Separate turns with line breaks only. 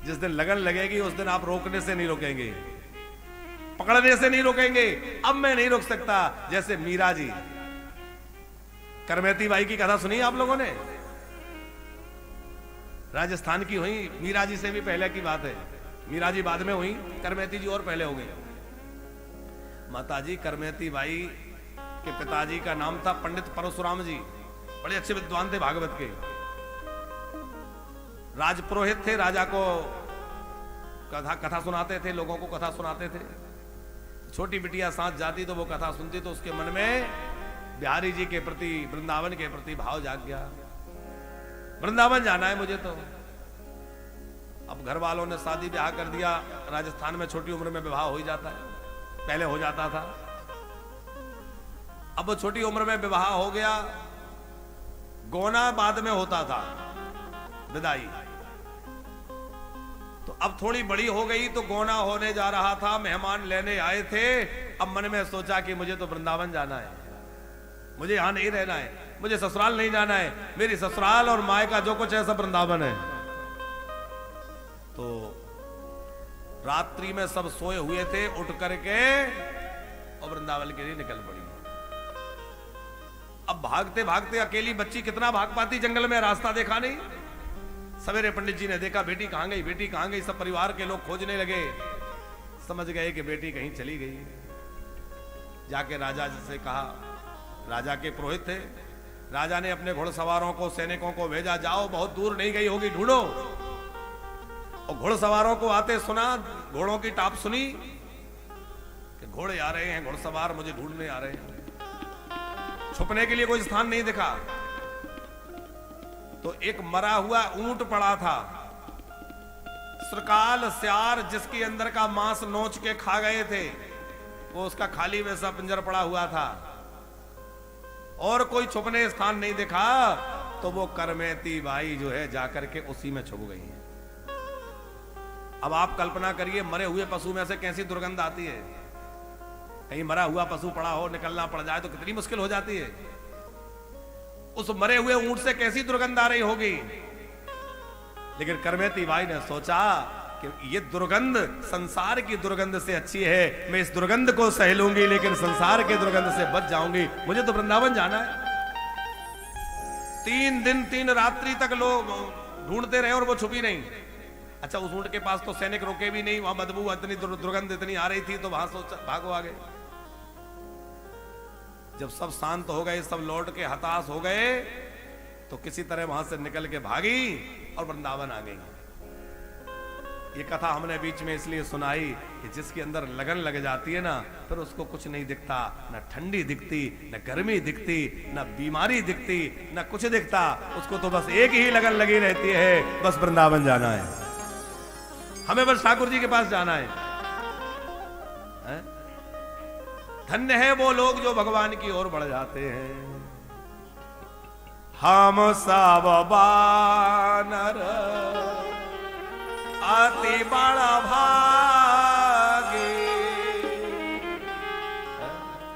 जिस दिन लगन लगेगी उस दिन आप रोकने से नहीं रोकेंगे, पकड़ने से नहीं रोकेंगे। अब मैं नहीं रोक सकता। जैसे मीरा जी, करमेती बाई की कथा सुनी आप लोगों ने? राजस्थान की हुई, मीरा जी से भी पहले की बात है। मीरा जी बाद में हुई, करमेती जी और पहले हो गई। माताजी करमेती बाई के पिताजी का नाम था पंडित परशुराम जी, बड़े अच्छे विद्वान थे भागवत के, राजपुरोहित थे, राजा को कथा सुनाते थे, लोगों को कथा सुनाते थे। छोटी बिटिया साथ जाती तो वो कथा सुनती तो उसके मन में बिहारी जी के प्रति, वृंदावन के प्रति भाव जाग गया। वृंदावन जाना है मुझे तो। अब घर वालों ने शादी ब्याह कर दिया। राजस्थान में छोटी उम्र में विवाह हो ही जाता है, पहले हो जाता था। अब वो छोटी उम्र में विवाह हो गया, गोना बाद में होता था, विदाई। तो अब थोड़ी बड़ी हो गई तो गोना होने जा रहा था, मेहमान लेने आए थे। अब मन में सोचा कि मुझे तो वृंदावन जाना है, मुझे यहां नहीं रहना है, मुझे ससुराल नहीं जाना है, मेरी ससुराल और माए का जो कुछ है सब वृंदावन है। तो रात्रि में सब सोए हुए थे, उठ करके और वृंदावन के लिए निकल पड़ी। अब भागते भागते अकेली बच्ची कितना भाग पाती, जंगल में रास्ता देखा नहीं। सवेरे पंडित जी ने देखा बेटी कहां गई, बेटी कहां गई। सब परिवार के लोग खोजने लगे, समझ गए कि बेटी कहीं चली गई। जाके राजा जी से कहा, राजा के पुरोहित थे, राजा ने अपने घुड़सवारों को, सैनिकों को भेजा, जाओ बहुत दूर नहीं गई होगी, ढूंढो। और घुड़सवारों को आते सुना, घोड़ों की टाप सुनी कि घोड़े आ रहे हैं, घुड़सवार मुझे ढूंढने आ रहे हैं। छुपने के लिए कोई स्थान नहीं दिखा। तो एक मरा हुआ ऊंट पड़ा था, श्रकाल स्यार जिसके अंदर का मांस नोच के खा गए थे, वो उसका खाली वैसा पिंजर पड़ा हुआ था, और कोई छुपने स्थान नहीं दिखा। तो वो करमेती बाई जो है जाकर के उसी में छुप गई है। अब आप कल्पना करिए, मरे हुए पशु में से कैसी दुर्गंध आती है। कहीं मरा हुआ पशु पड़ा हो, निकलना पड़ जाए तो कितनी मुश्किल हो जाती है। उस मरे हुए ऊंट से कैसी दुर्गंध आ रही होगी। लेकिन करमेती बाई ने सोचा कि ये दुर्गंध संसार की दुर्गंध से अच्छी है, मैं इस दुर्गंध को सह लूंगी, लेकिन संसार के दुर्गंध से बच जाऊंगी। मुझे तो वृंदावन जाना है। 3 दिन 3 रात्रि तक लोग ढूंढते रहे और वो छुपी नहीं। अच्छा, उस ऊंट के पास तो सैनिक रुके भी नहीं, वहां बदबू इतनी दुर्गंध इतनी आ रही थी, तो वहां सोचा भागो आगे। जब सब शांत हो गए, सब लौट के हताश हो गए, तो किसी तरह वहां से निकल के भागी और वृंदावन आ गई। ये कथा हमने बीच में इसलिए सुनाई कि जिसके अंदर लगन लग जाती है ना, फिर उसको कुछ नहीं दिखता, ना ठंडी दिखती, ना गर्मी दिखती, ना बीमारी दिखती, ना कुछ दिखता। उसको तो बस एक ही लगन लगी रहती है, बस वृंदावन जाना है, हमें बस ठाकुर जी के पास जाना है। धन्य है वो लोग जो भगवान की ओर बढ़ जाते हैं। हम सब बानर अति बड़ा भाग